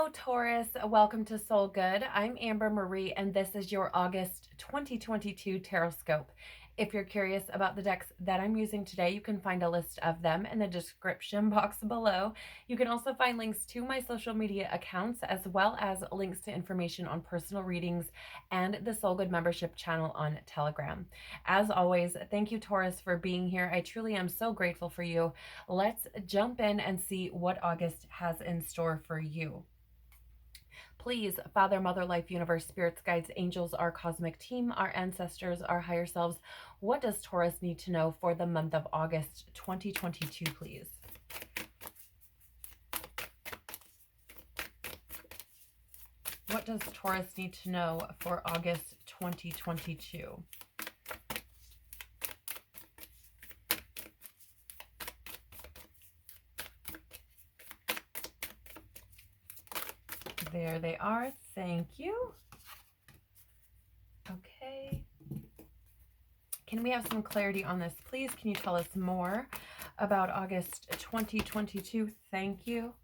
Hello, Taurus. Welcome to Soul Good. I'm Amber Marie, and this is your August 2022 Tarotscope. If you're curious about the decks that I'm using today, you can find a list of them in the description box below. You can also find links to my social media accounts, as well as links to information on personal readings and the Soul Good membership channel on Telegram. As always, thank you, Taurus, for being here. I truly am so grateful for you. Let's jump in and see what August has in store for you. Please, Father, Mother, Life, Universe, Spirits, Guides, Angels, our cosmic team, our ancestors, our higher selves, what does Taurus need to know for the month of August 2022, please? What does Taurus need to know for August 2022? There they are. Thank you. Okay. Can we have some clarity on this, please? Can you tell us more about August 2022? Thank you.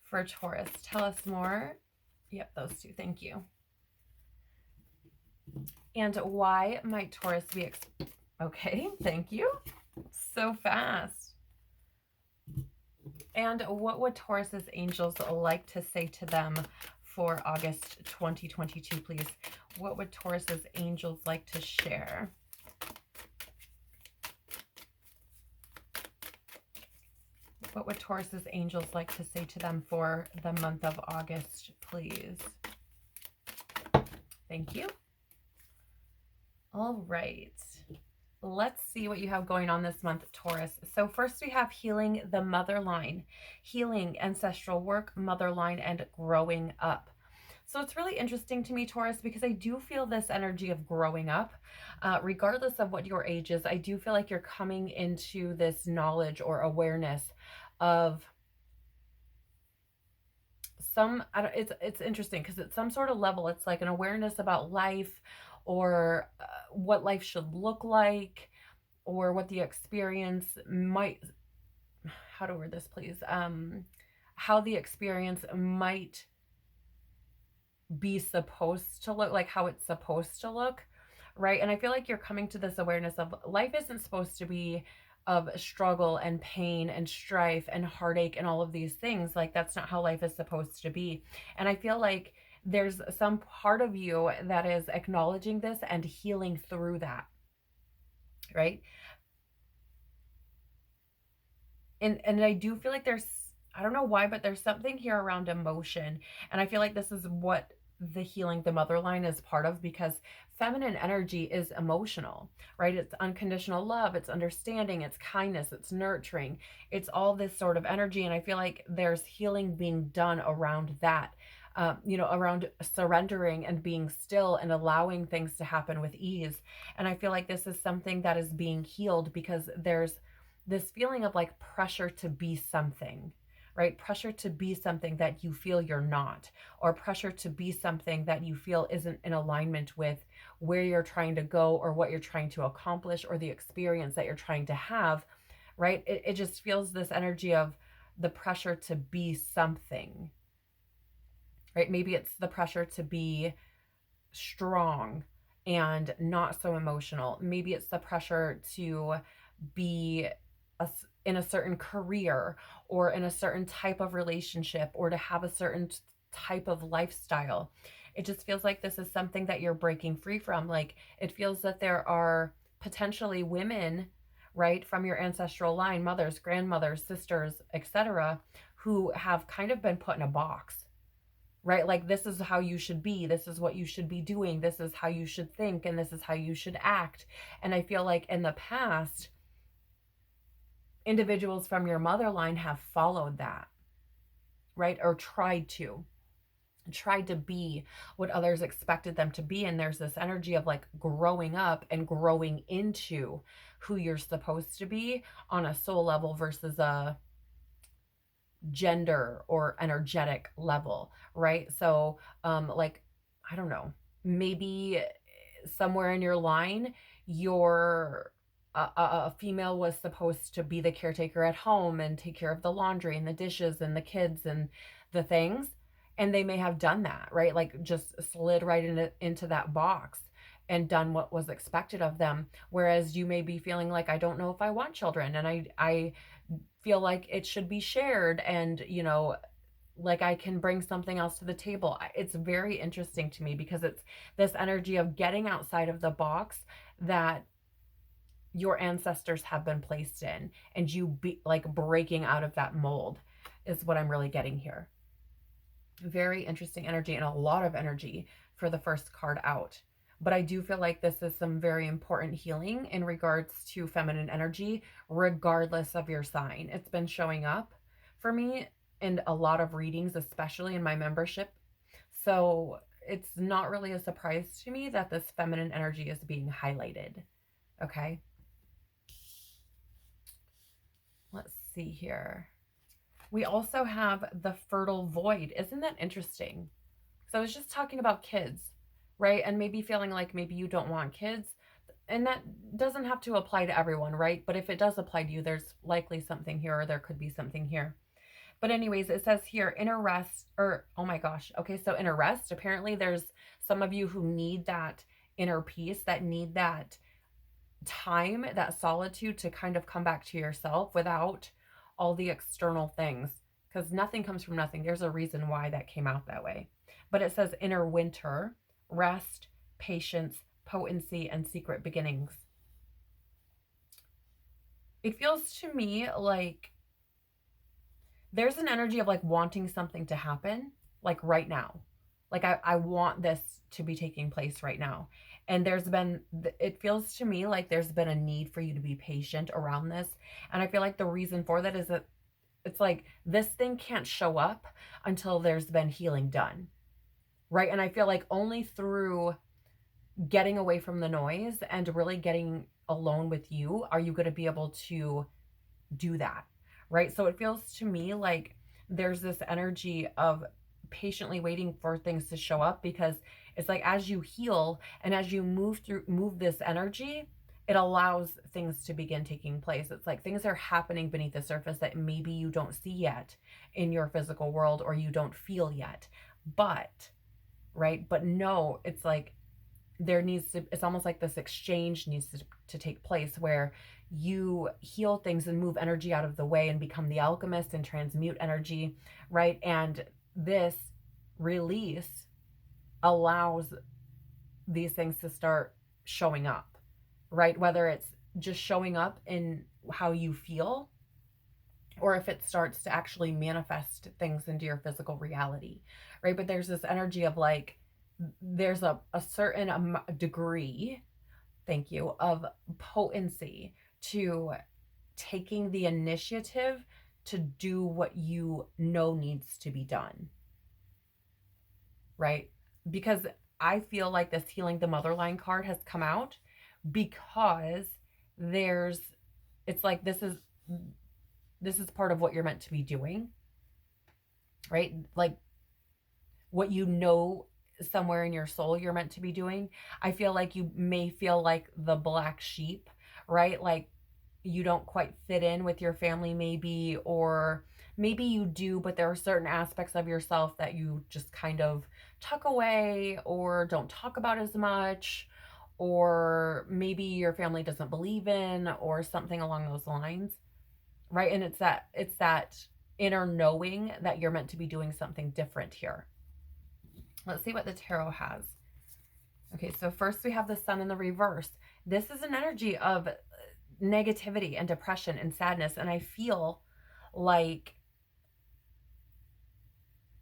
For Taurus, tell us more. Yep, those two. Thank you. And why might Taurus be okay, thank you. So fast. And what would Taurus's angels like to say to them for August 2022, please? What would Taurus's angels like to share? What would Taurus's angels like to say to them for the month of August, please? Thank you. All right. Let's see what you have going on this month, Taurus. So first we have healing the mother line, healing ancestral work, mother line, and growing up. So it's really interesting to me, Taurus, because I do feel this energy of growing up. Regardless of what your age is, I do feel like you're coming into this knowledge or awareness of some, it's interesting because it's some sort of level. It's like an awareness about life, or what life should look like, or what the experience might, how to word this, please, how the experience might be supposed to look, like how it's supposed to look, right? And I feel like you're coming to this awareness of life isn't supposed to be of struggle and pain and strife and heartache and all of these things. Like, that's not how life is supposed to be. And I feel like there's some part of you that is acknowledging this and healing through that, right? And I do feel like there's, I don't know why, but there's something here around emotion. And I feel like this is what the healing the mother line is part of, because feminine energy is emotional, right? It's unconditional love, it's understanding, it's kindness, it's nurturing, it's all this sort of energy. And I feel like there's healing being done around that. Around surrendering and being still and allowing things to happen with ease. And I feel like this is something that is being healed because there's this feeling of like pressure to be something, right? Pressure to be something that you feel you're not, or pressure to be something that you feel isn't in alignment with where you're trying to go, or what you're trying to accomplish, or the experience that you're trying to have, right? It just feels this energy of the pressure to be something, right? Maybe it's the pressure to be strong and not so emotional. Maybe it's the pressure to be in a certain career, or in a certain type of relationship, or to have a certain type of lifestyle. It just feels like this is something that you're breaking free from. Like, it feels that there are potentially women, right, from your ancestral line, mothers, grandmothers, sisters, etc., who have kind of been put in a box, right? Like, this is how you should be, this is what you should be doing, this is how you should think, and this is how you should act. And I feel like in the past, individuals from your mother line have followed that, right? Or tried to be what others expected them to be. And there's this energy of like growing up and growing into who you're supposed to be on a soul level versus a gender or energetic level, right? So like, I don't know, maybe somewhere in your line, a female was supposed to be the caretaker at home and take care of the laundry and the dishes and the kids and the things. And they may have done that, right? Like just slid right into that box and done what was expected of them. Whereas you may be feeling like, I don't know if I want children, and I feel like it should be shared, and like I can bring something else to the table. It's very interesting to me because it's this energy of getting outside of the box that your ancestors have been placed in, and you be like breaking out of that mold is what I'm really getting here. Very interesting energy, and a lot of energy for the first card out. But I do feel like this is some very important healing in regards to feminine energy, regardless of your sign. It's been showing up for me in a lot of readings, especially in my membership. So it's not really a surprise to me that this feminine energy is being highlighted. Okay. Let's see here. We also have the fertile void. Isn't that interesting? So I was just talking about kids, right? And maybe feeling like maybe you don't want kids. And that doesn't have to apply to everyone, right? But if it does apply to you, there's likely something here, or there could be something here. But anyways, it says here, inner rest, or oh my gosh. Okay, so inner rest, apparently there's some of you who need that inner peace, that need that time, that solitude to kind of come back to yourself without all the external things, because nothing comes from nothing. There's a reason why that came out that way. But it says inner winter, rest, patience, potency, and secret beginnings. It feels to me like there's an energy of like wanting something to happen, like right now. Like I want this to be taking place right now. And it feels to me like there's been a need for you to be patient around this. And I feel like the reason for that is that it's like this thing can't show up until there's been healing done, right? And I feel like only through getting away from the noise and really getting alone with you are you going to be able to do that, right? So it feels to me like there's this energy of patiently waiting for things to show up, because it's like as you heal and as you move this energy, it allows things to begin taking place. It's like things are happening beneath the surface that maybe you don't see yet in your physical world, or you don't feel yet. But right, but no, it's like it's almost like this exchange needs to take place where you heal things and move energy out of the way and become the alchemist and transmute energy, right? And this release allows these things to start showing up, right? Whether it's just showing up in how you feel, or if it starts to actually manifest things into your physical reality, right? But there's this energy of like, there's a certain degree, thank you, of potency to taking the initiative to do what you know needs to be done, right? Because I feel like this Healing the Motherline card has come out because it's like this is part of what you're meant to be doing, right? Like what you know somewhere in your soul you're meant to be doing. I feel like you may feel like the black sheep, right? Like you don't quite fit in with your family maybe, or maybe you do, but there are certain aspects of yourself that you just kind of tuck away or don't talk about as much, or maybe your family doesn't believe in, or something along those lines, right? And it's that inner knowing that you're meant to be doing something different here. Let's see what the tarot has. Okay, so first we have the Sun in the reverse. This is an energy of negativity and depression and sadness, and I feel like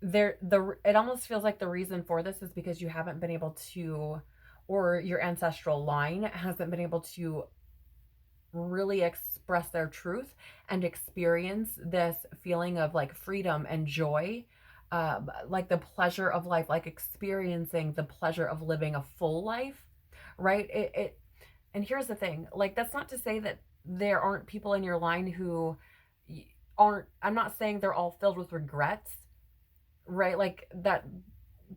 it almost feels like the reason for this is because you haven't been able to, or your ancestral line hasn't been able to really express their truth and experience this feeling of like freedom and joy, like the pleasure of life, like experiencing the pleasure of living a full life, right? And here's the thing, like that's not to say that there aren't people in your line who aren't, I'm not saying they're all filled with regrets, right? Like that,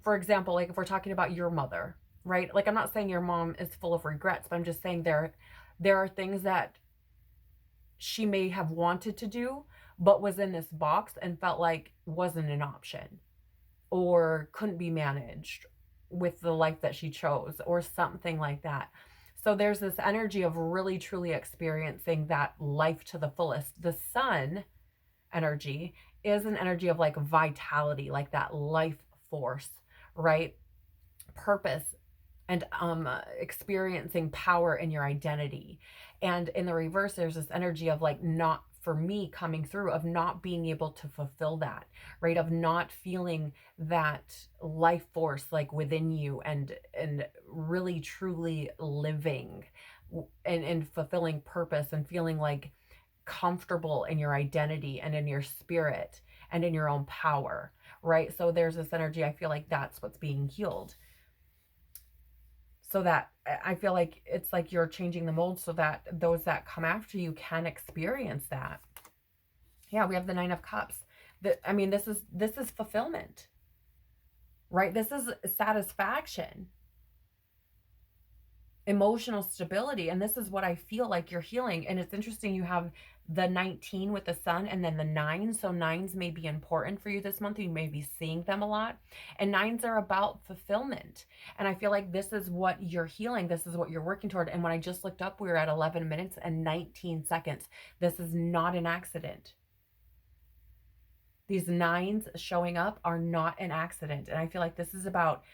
for example, like if we're talking about your mother, right? Like I'm not saying your mom is full of regrets, but I'm just saying there are things that she may have wanted to do, but was in this box and felt like wasn't an option, or couldn't be managed with the life that she chose or something like that. So there's this energy of really truly experiencing that life to the fullest. The sun energy is an energy of like vitality, like that life force, right? Purpose, and experiencing power in your identity. And in the reverse, there's this energy of like, not for me coming through, of not being able to fulfill that, right? Of not feeling that life force like within you, and really truly living and fulfilling purpose, and feeling like comfortable in your identity and in your spirit and in your own power, right? So there's this energy, I feel like that's what's being healed. So that I feel like it's like you're changing the mold so that those that come after you can experience that. Yeah, we have the Nine of Cups. I mean, this is fulfillment, right? This is satisfaction, emotional stability, and this is what I feel like you're healing. And it's interesting, you have the 19 with the sun, and then the 9. So 9s may be important for you this month. You may be seeing them a lot, and 9s are about fulfillment. And I feel like this is what you're healing, this is what you're working toward. And when I just looked up, we were at 11 minutes and 19 seconds. This is not an accident. These 9s showing up are not an accident. And I feel like this is about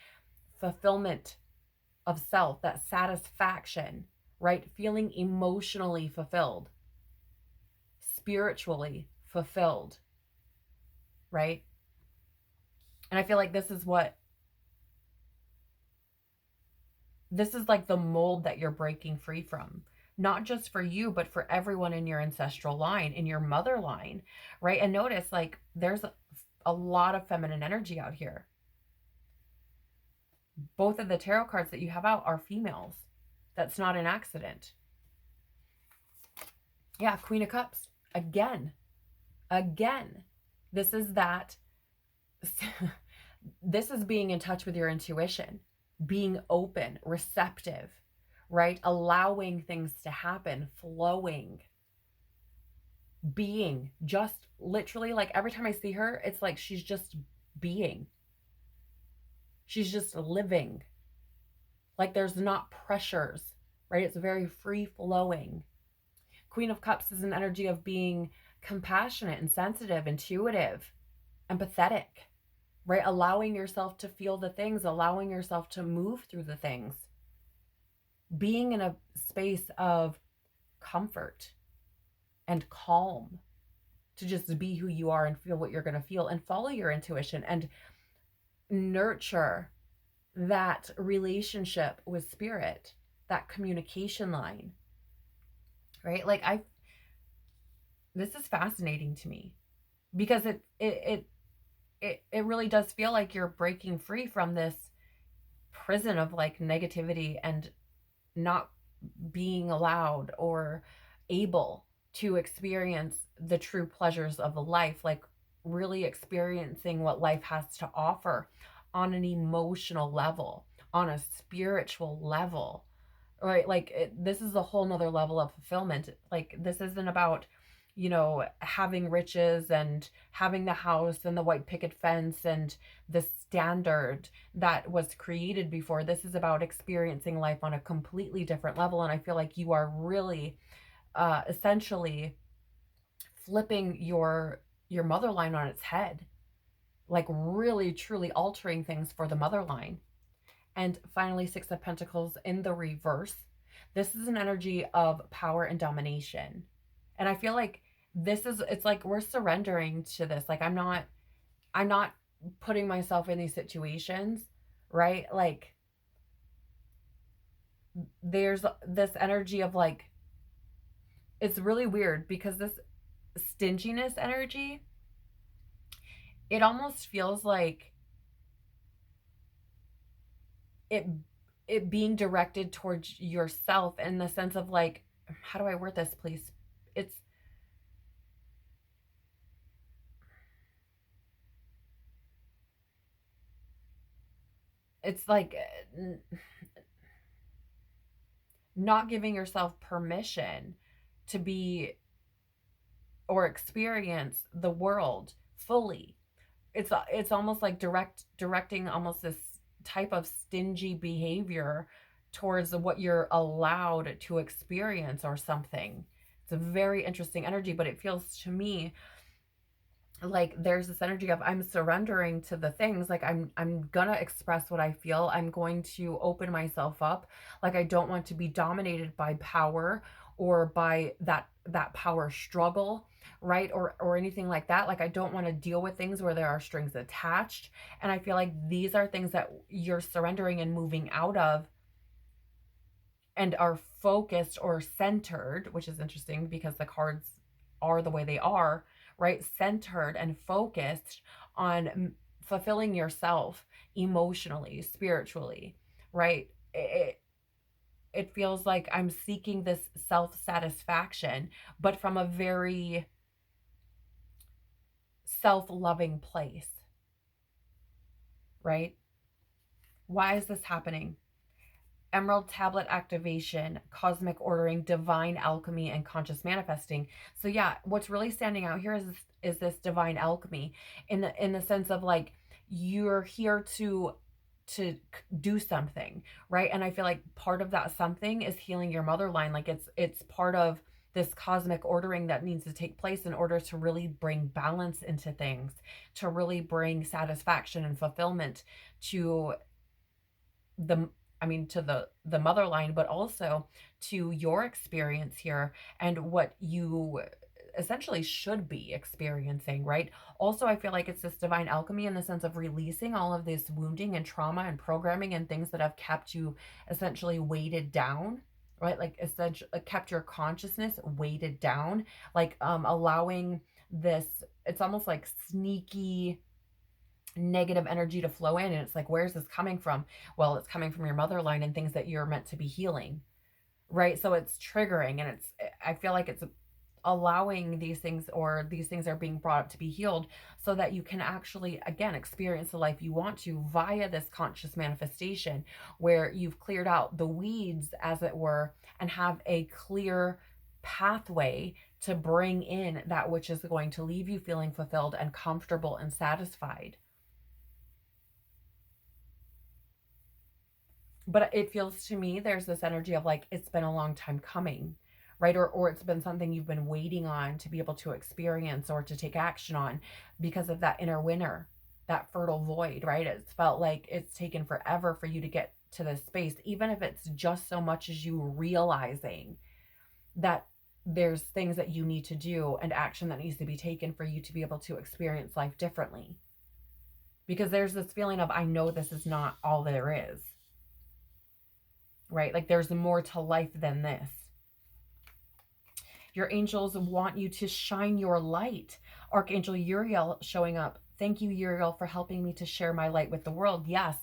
fulfillment of self, that satisfaction, right? Feeling emotionally fulfilled, spiritually fulfilled, right? And I feel like this is like the mold that you're breaking free from, not just for you, but for everyone in your ancestral line, in your mother line, right? And notice, like, there's a lot of feminine energy out here. Both of the tarot cards that you have out are females. That's not an accident. Yeah, Queen of Cups. Again. This is that. This is being in touch with your intuition, being open, receptive, right? Allowing things to happen, flowing, being, just literally, like every time I see her, it's like she's just being. She's just living. Like there's not pressures, right? It's very free flowing. Queen of Cups is an energy of being compassionate and sensitive, intuitive, empathetic, right? Allowing yourself to feel the things, allowing yourself to move through the things, being in a space of comfort and calm, to just be who you are and feel what you're going to feel and follow your intuition and nurture that relationship with spirit, that communication line, right? Like this is fascinating to me, because it really does feel like you're breaking free from this prison of like negativity and not being allowed or able to experience the true pleasures of life, like really experiencing what life has to offer on an emotional level, on a spiritual level, right? Like this is a whole nother level of fulfillment. Like this isn't about, you know, having riches and having the house and the white picket fence and the standard that was created before. This is about experiencing life on a completely different level. And I feel like you are really essentially flipping your mother line on its head, like really truly altering things for the mother line. And finally, Six of Pentacles in the reverse. This is an energy of power and domination. And I feel like it's like we're surrendering to this. Like I'm not putting myself in these situations, right? Like there's this energy of like, it's really weird because this stinginess energy, it almost feels like it being directed towards yourself, in the sense of like, how do I word this, please? It's like not giving yourself permission to be or experience the world fully, it's almost like directing almost this type of stingy behavior towards what you're allowed to experience or something. It's a very interesting energy, but it feels to me like there's this energy of I'm surrendering to the things, like I'm gonna express what I feel. I'm going to open myself up. Like I don't want to be dominated by power or by that power struggle, right? Or anything like that. Like I don't want to deal with things where there are strings attached. And I feel like these are things that you're surrendering and moving out of and are focused or centered, which is interesting because the cards are the way they are, right? Centered and focused on fulfilling yourself emotionally, spiritually, right? It feels like I'm seeking this self satisfaction, but from a very self loving place, right? Why is this happening? Emerald tablet activation, cosmic ordering, divine alchemy, and conscious manifesting. So yeah, what's really standing out here is this divine alchemy in the sense of like you're here to do something, right? And I feel like part of that something is healing your mother line. Like it's part of this cosmic ordering that needs to take place in order to really bring balance into things, to really bring satisfaction and fulfillment to the to the mother line, but also to your experience here and what you essentially should be experiencing, right? Also, I feel like it's this divine alchemy in the sense of releasing all of this wounding and trauma and programming and things that have kept you essentially weighted down, right? Like essentially kept your consciousness weighted down, like allowing this, it's almost like sneaky negative energy to flow in, and it's like, where's this coming from? Well, it's coming from your mother line and things that you're meant to be healing, right? So it's triggering, and I feel like it's allowing these things, or these things are being brought up to be healed so that you can actually again experience the life you want to via this conscious manifestation where you've cleared out the weeds, as it were, and have a clear pathway to bring in that which is going to leave you feeling fulfilled and comfortable and satisfied. But it feels to me there's this energy of like it's been a long time coming, right? Or it's been something you've been waiting on to be able to experience or to take action on because of that inner winter, that fertile void, right? It's felt like it's taken forever for you to get to this space, even if it's just so much as you realizing that there's things that you need to do and action that needs to be taken for you to be able to experience life differently. Because there's this feeling of, I know this is not all there is, right? Like there's more to life than this. Your angels want you to shine your light. Archangel Uriel showing up. Thank you, Uriel, for helping me to share my light with the world. Yes,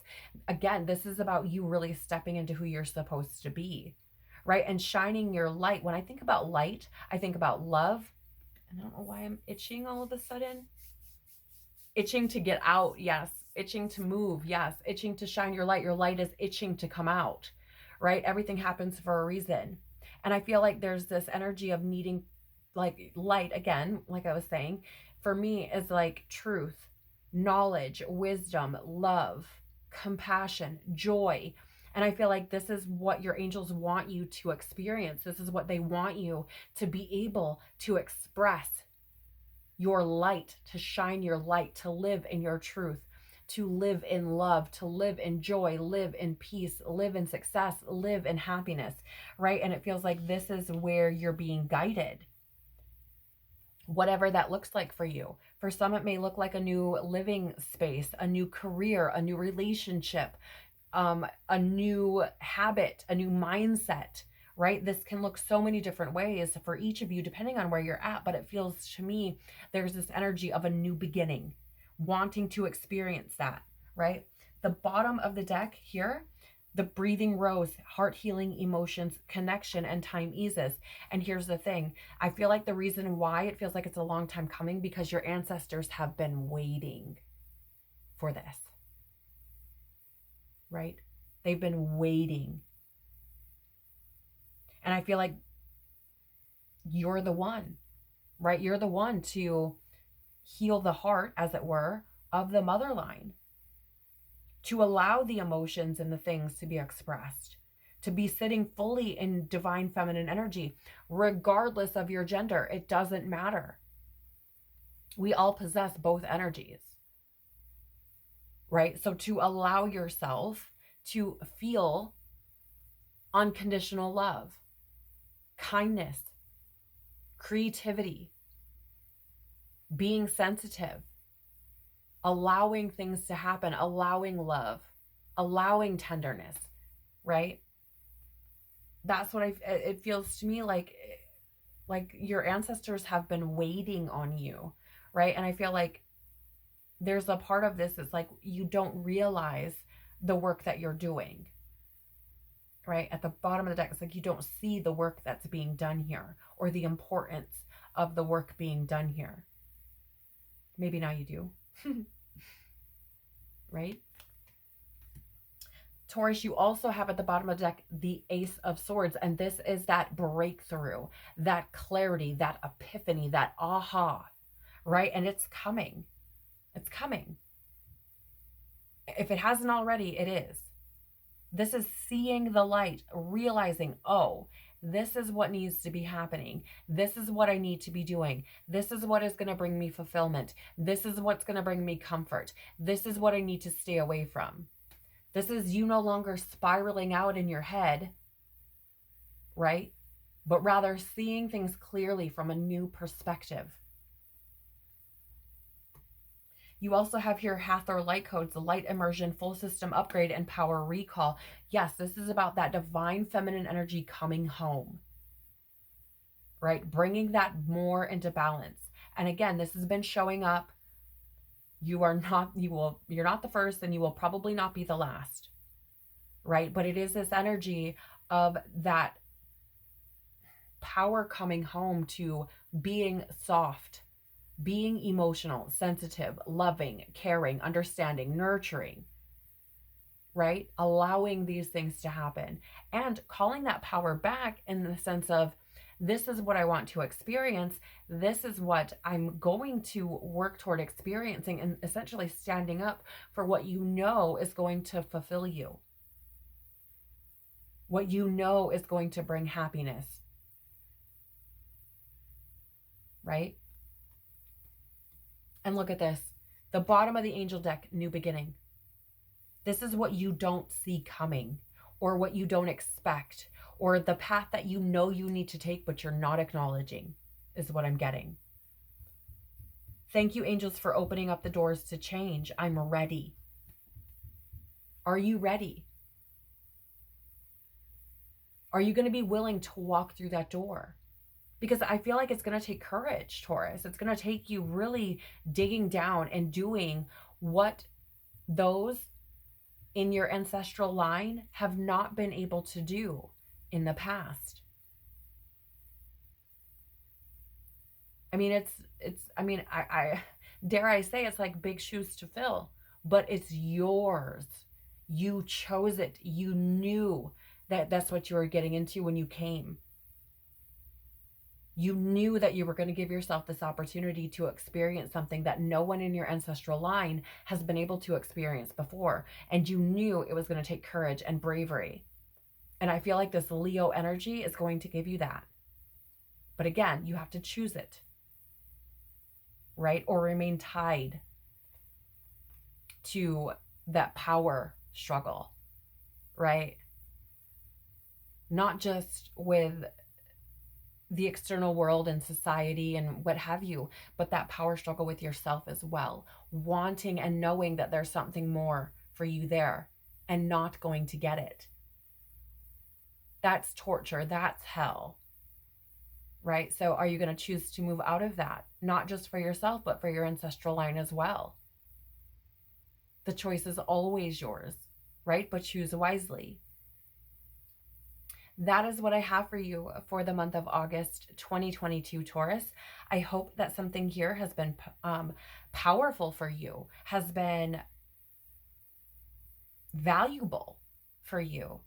again, this is about you really stepping into who you're supposed to be, right? And shining your light. When I think about light, I think about love. And I don't know why I'm itching all of a sudden. Itching to get out, yes. Itching to move, yes. Itching to shine your light. Your light is itching to come out, right? Everything happens for a reason. And I feel like there's this energy of needing, like, light, again, like I was saying, for me is like truth, knowledge, wisdom, love, compassion, joy. And I feel like this is what your angels want you to experience. This is what they want you to be able to express your light, to shine your light, to live in your truth, to live in love, to live in joy, live in peace, live in success, live in happiness, right? And it feels like this is where you're being guided, whatever that looks like for you. For some, it may look like a new living space, a new career, a new relationship, a new habit, a new mindset, right? This can look so many different ways for each of you, depending on where you're at. But it feels to me, there's this energy of a new beginning, wanting to experience that, right? The bottom of the deck here, the breathing rose, heart healing, emotions, connection, and time eases. And here's the thing. I feel like the reason why it feels like it's a long time coming, because your ancestors have been waiting for this, right? They've been waiting. And I feel like you're the one, right? You're the one to heal the heart, as it were, of the mother line, to allow the emotions and the things to be expressed, to be sitting fully in divine feminine energy, regardless of your gender. It doesn't matter. We all possess both energies, right? So to allow yourself to feel unconditional love, kindness, creativity, being sensitive, allowing things to happen, allowing love, allowing tenderness, right? That's what it feels to me like your ancestors have been waiting on you, right? And I feel like there's a part of this that's like you don't realize the work that you're doing, right? At the bottom of the deck, it's like you don't see the work that's being done here or the importance of the work being done here. Maybe now you do. Right? Taurus, you also have at the bottom of the deck the Ace of Swords, and this is that breakthrough, that clarity, that epiphany, that aha, right? And it's coming. It's coming. If it hasn't already, it is. This is seeing the light, realizing, oh, this is what needs to be happening. This is what I need to be doing. This is what is going to bring me fulfillment. This is what's going to bring me comfort. This is what I need to stay away from. This is you no longer spiraling out in your head, right? But rather seeing things clearly from a new perspective. You also have here Hathor light codes, the light immersion, full system upgrade, and power recall. Yes, this is about that divine feminine energy coming home, right? Bringing that more into balance. And again, this has been showing up. You're not the first, and you will probably not be the last, right? But it is this energy of that power coming home to being soft, being emotional, sensitive, loving, caring, understanding, nurturing, right? Allowing these things to happen and calling that power back in the sense of, this is what I want to experience. This is what I'm going to work toward experiencing, and essentially standing up for what you know is going to fulfill you. What you know is going to bring happiness, right? And look at this. The bottom of the angel deck, new beginning. This is what you don't see coming, or what you don't expect, or the path that you know you need to take, but you're not acknowledging, is what I'm getting. Thank you, angels, for opening up the doors to change. I'm ready. Are you ready? Are you going to be willing to walk through that door? Because I feel like it's going to take courage, Taurus. It's going to take you really digging down and doing what those in your ancestral line have not been able to do in the past. I mean, I dare I say it's like big shoes to fill, but it's yours. You chose it. You knew that that's what you were getting into when you came. You knew that you were going to give yourself this opportunity to experience something that no one in your ancestral line has been able to experience before. And you knew it was going to take courage and bravery. And I feel like this Leo energy is going to give you that. But again, you have to choose it, right? Or remain tied to that power struggle, right? Not just with the external world and society and what have you, but that power struggle with yourself as well. Wanting and knowing that there's something more for you there and not going to get it. That's torture. That's hell. Right? So are you going to choose to move out of that? Not just for yourself, but for your ancestral line as well. The choice is always yours, right? But choose wisely. That is what I have for you for the month of August 2022, Taurus. I hope that something here has been powerful for you, has been valuable for you.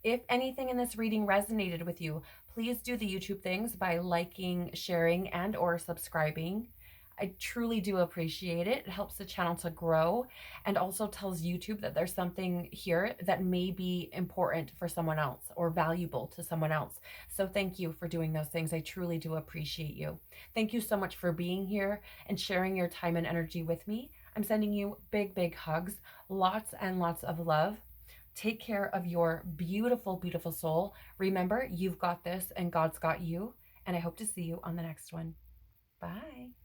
If anything in this reading resonated with you, please do the YouTube things by liking, sharing, and or subscribing. I truly do appreciate it. It helps the channel to grow and also tells YouTube that there's something here that may be important for someone else or valuable to someone else. So thank you for doing those things. I truly do appreciate you. Thank you so much for being here and sharing your time and energy with me. I'm sending you big, big hugs, lots and lots of love. Take care of your beautiful, beautiful soul. Remember, you've got this and God's got you. And I hope to see you on the next one. Bye.